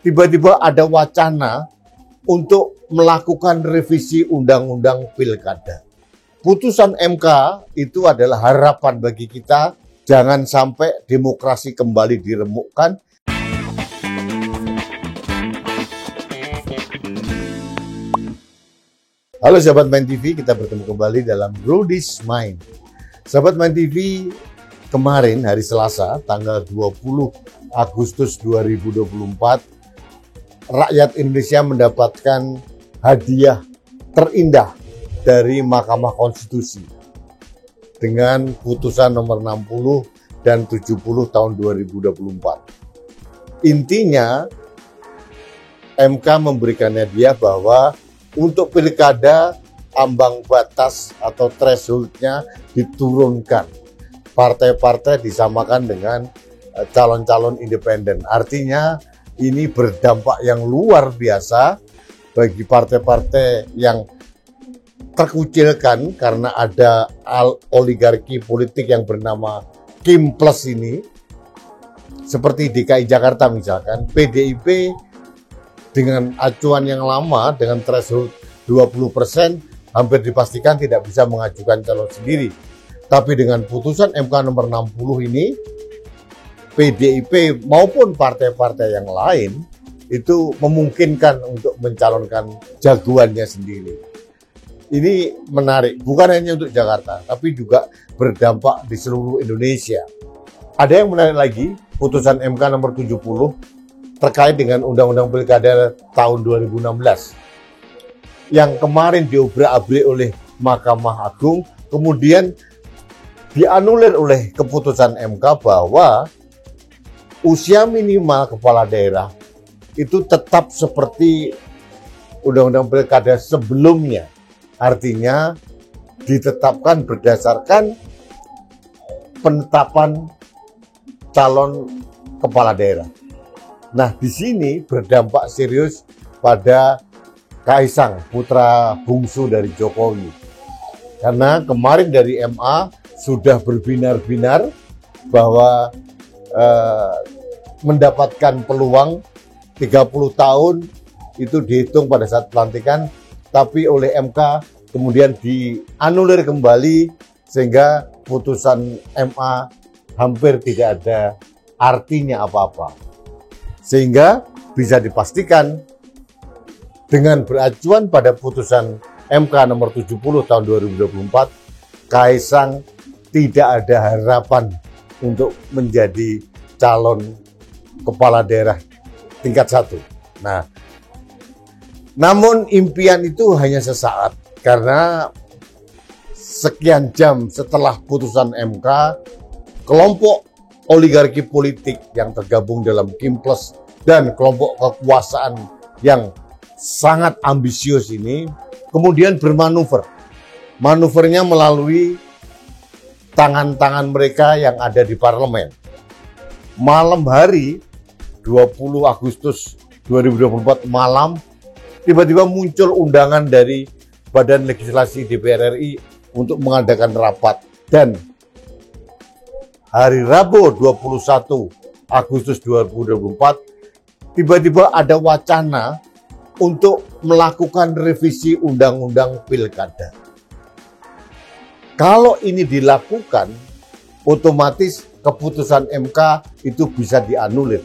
tiba-tiba ada wacana untuk melakukan revisi undang-undang pilkada. Putusan MK itu adalah harapan bagi kita, jangan sampai demokrasi kembali diremukkan. Halo sahabat Main TV, kita bertemu kembali dalam Rudy's Mind. Sahabat Main TV, kemarin hari Selasa tanggal 20 Agustus 2024, rakyat Indonesia mendapatkan hadiah terindah dari Mahkamah Konstitusi dengan putusan nomor 60 dan 70 tahun 2024. Intinya, MK memberikan hadiah bahwa untuk pilkada ambang batas atau threshold-nya diturunkan. Partai-partai disamakan dengan calon-calon independen. Artinya ini berdampak yang luar biasa bagi partai-partai yang terkucilkan karena ada oligarki politik yang bernama Kim Plus ini. Seperti DKI Jakarta misalkan, PDIP dengan acuan yang lama, dengan threshold 20%, hampir dipastikan tidak bisa mengajukan calon sendiri. Tapi dengan putusan MK nomor 60 ini, PDIP maupun partai-partai yang lain itu memungkinkan untuk mencalonkan jagoannya sendiri. Ini menarik, bukan hanya untuk Jakarta, tapi juga berdampak di seluruh Indonesia. Ada yang menarik lagi, putusan MK nomor 70 terkait dengan Undang-Undang Pilkada tahun 2016 yang kemarin diobrak-abrik oleh Mahkamah Agung, kemudian dianulir oleh keputusan MK bahwa usia minimal kepala daerah itu tetap seperti Undang-Undang Pilkada sebelumnya. Artinya ditetapkan berdasarkan penetapan calon kepala daerah. Nah, di sini berdampak serius pada Kaisang, putra bungsu dari Jokowi. Karena kemarin dari MA sudah berbinar-binar bahwa mendapatkan peluang 30 tahun itu dihitung pada saat pelantikan, tapi oleh MK kemudian dianulir kembali sehingga putusan MA hampir tidak ada artinya apa-apa. Sehingga bisa dipastikan dengan beracuan pada putusan MK nomor 70 tahun 2024, Kaisang tidak ada harapan untuk menjadi calon kepala daerah tingkat 1. Nah, namun impian itu hanya sesaat karena sekian jam setelah putusan MK, kelompok oligarki politik yang tergabung dalam Kim Plus dan kelompok kekuasaan yang sangat ambisius ini kemudian bermanuver. Manuvernya melalui tangan-tangan mereka yang ada di parlemen. Malam hari 20 Agustus 2024 malam, tiba-tiba muncul undangan dari Badan Legislasi DPR RI untuk mengadakan rapat, dan hari Rabu 21 Agustus 2024 tiba-tiba ada wacana untuk melakukan revisi undang-undang pilkada. Kalau ini dilakukan, otomatis keputusan MK itu bisa dianulir.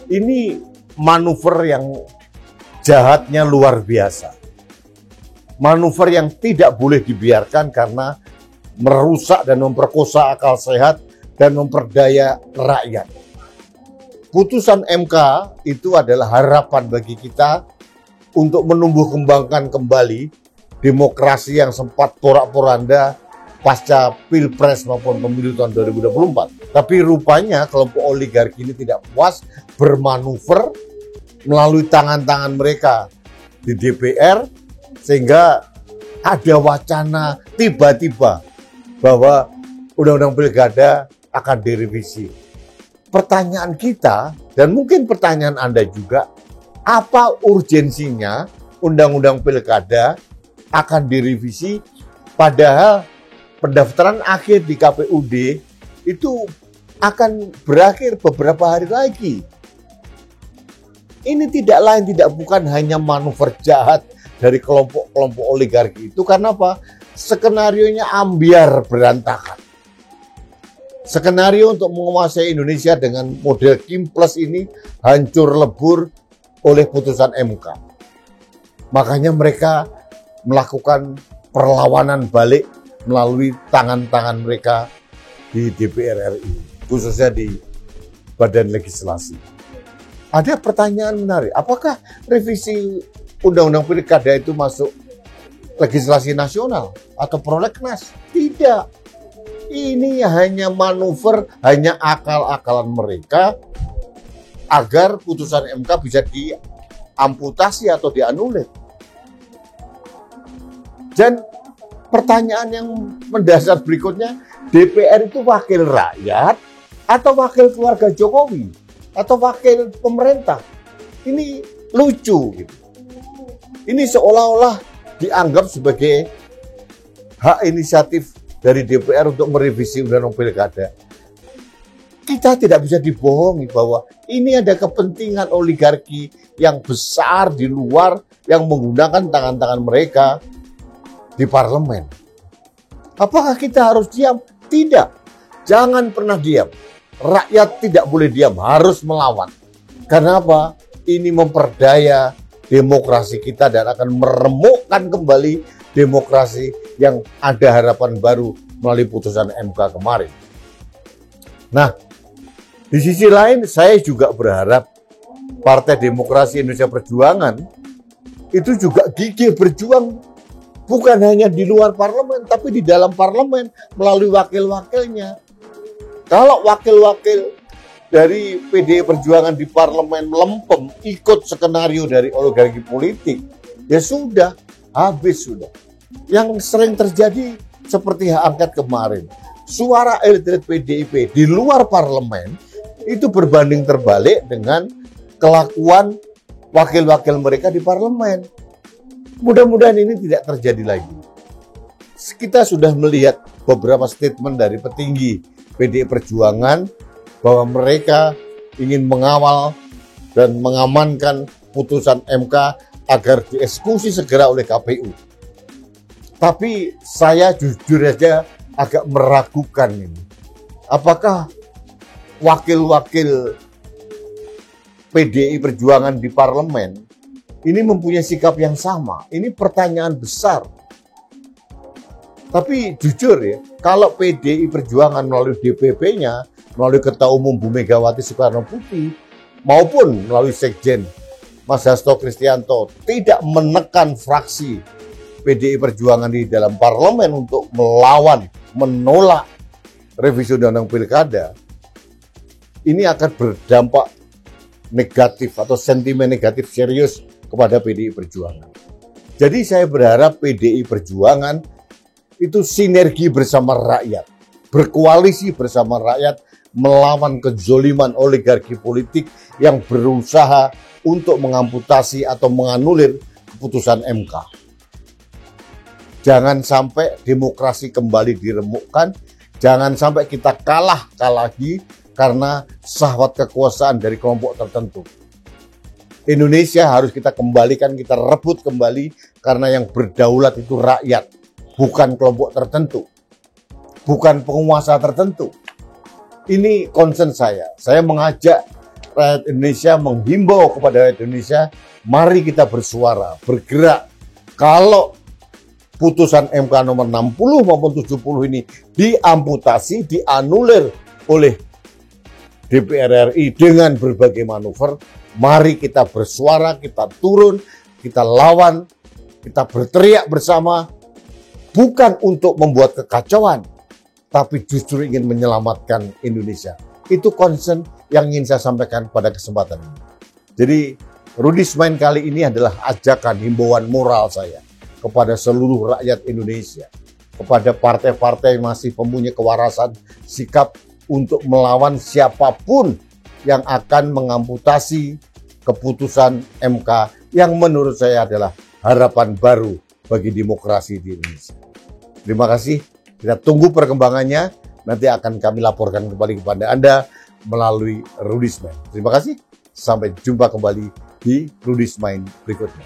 Ini manuver yang jahatnya luar biasa. Manuver yang tidak boleh dibiarkan karena merusak dan memperkosa akal sehat dan memperdaya rakyat. Putusan MK itu adalah harapan bagi kita untuk menumbuh kembangkan kembali demokrasi yang sempat porak-poranda pasca Pilpres maupun pemilu tahun 2024. Tapi rupanya kelompok oligarki ini tidak puas, bermanuver melalui tangan-tangan mereka di DPR, sehingga ada wacana tiba-tiba bahwa Undang-Undang Pilkada akan direvisi. Pertanyaan kita, dan mungkin pertanyaan Anda juga, apa urgensinya Undang-Undang Pilkada akan direvisi padahal pendaftaran akhir di KPUD itu akan berakhir beberapa hari lagi. Ini tidak lain tidak bukan hanya manuver jahat dari kelompok-kelompok oligarki itu. Karena apa? Skenarionya ambiar berantakan. Skenario untuk menguasai Indonesia dengan model Kim Plus ini hancur lebur oleh putusan MK. Makanya mereka melakukan perlawanan balik melalui tangan-tangan mereka di DPR RI, khususnya di Badan Legislasi. Ada pertanyaan menarik, apakah revisi Undang-Undang Pilkada itu masuk legislasi nasional atau prolegnas? Tidak. Ini hanya manuver, hanya akal-akalan mereka agar putusan MK bisa diamputasi atau dianulir. Dan pertanyaan yang mendasar berikutnya, DPR itu wakil rakyat atau wakil keluarga Jokowi? Atau wakil pemerintah? Ini lucu gitu. Ini seolah-olah dianggap sebagai hak inisiatif dari DPR untuk merevisi Undang-Undang Pilkada. Kita tidak bisa dibohongi bahwa ini ada kepentingan oligarki yang besar di luar yang menggunakan tangan-tangan mereka di parlemen. Apakah kita harus diam? Tidak. Jangan pernah diam. Rakyat tidak boleh diam, harus melawan. Karena apa? Ini memperdaya demokrasi kita dan akan meremukkan kembali demokrasi yang ada harapan baru melalui putusan MK kemarin. Nah, di sisi lain saya juga berharap Partai Demokrasi Indonesia Perjuangan itu juga gigih berjuang bukan hanya di luar parlemen tapi di dalam parlemen melalui wakil-wakilnya. Kalau wakil-wakil dari PDI Perjuangan di parlemen melempem ikut skenario dari oligarki politik, ya sudah, habis sudah. Yang sering terjadi seperti hak angket kemarin. Suara elit PDIP di luar parlemen itu berbanding terbalik dengan kelakuan wakil-wakil mereka di parlemen. Mudah-mudahan ini tidak terjadi lagi. Kita sudah melihat beberapa statement dari petinggi PDI Perjuangan bahwa mereka ingin mengawal dan mengamankan putusan MK agar dieksekusi segera oleh KPU. Tapi saya jujur saja agak meragukan ini. Apakah wakil-wakil PDI Perjuangan di parlemen ini mempunyai sikap yang sama? Ini pertanyaan besar. Tapi jujur ya, kalau PDI Perjuangan melalui DPP-nya, melalui Ketua Umum Bu Megawati Soekarno Putri, maupun melalui Sekjen Mas Hasto Kristianto tidak menekan fraksi PDI Perjuangan di dalam parlemen untuk melawan, menolak revisi Undang-Undang Pilkada, ini akan berdampak negatif atau sentimen negatif serius kepada PDI Perjuangan. Jadi saya berharap PDI Perjuangan itu sinergi bersama rakyat, berkoalisi bersama rakyat melawan kezoliman oligarki politik yang berusaha untuk mengamputasi atau menganulir keputusan MK. Jangan sampai demokrasi kembali diremukkan, jangan sampai kita kalah lagi karena syahwat kekuasaan dari kelompok tertentu. Indonesia harus kita kembalikan, kita rebut kembali karena yang berdaulat itu rakyat. Bukan kelompok tertentu, bukan penguasa tertentu. Ini concern saya. Saya mengajak rakyat Indonesia, menghimbau kepada rakyat Indonesia, mari kita bersuara, bergerak. Kalau putusan MK nomor 60 maupun 70 ini diamputasi, dianulir oleh DPR RI dengan berbagai manuver, mari kita bersuara, kita turun, kita lawan, kita berteriak bersama. Bukan untuk membuat kekacauan, tapi justru ingin menyelamatkan Indonesia. Itu concern yang ingin saya sampaikan pada kesempatan ini. Jadi, Rudis Main kali ini adalah ajakan, himbauan moral saya kepada seluruh rakyat Indonesia, kepada partai-partai yang masih mempunyai kewarasan sikap untuk melawan siapapun yang akan mengamputasi keputusan MK yang menurut saya adalah harapan baru bagi demokrasi di Indonesia. Terima kasih, kita tunggu perkembangannya, nanti akan kami laporkan kembali kepada Anda melalui Rudis Main. Terima kasih, sampai jumpa kembali di Rudismain berikutnya.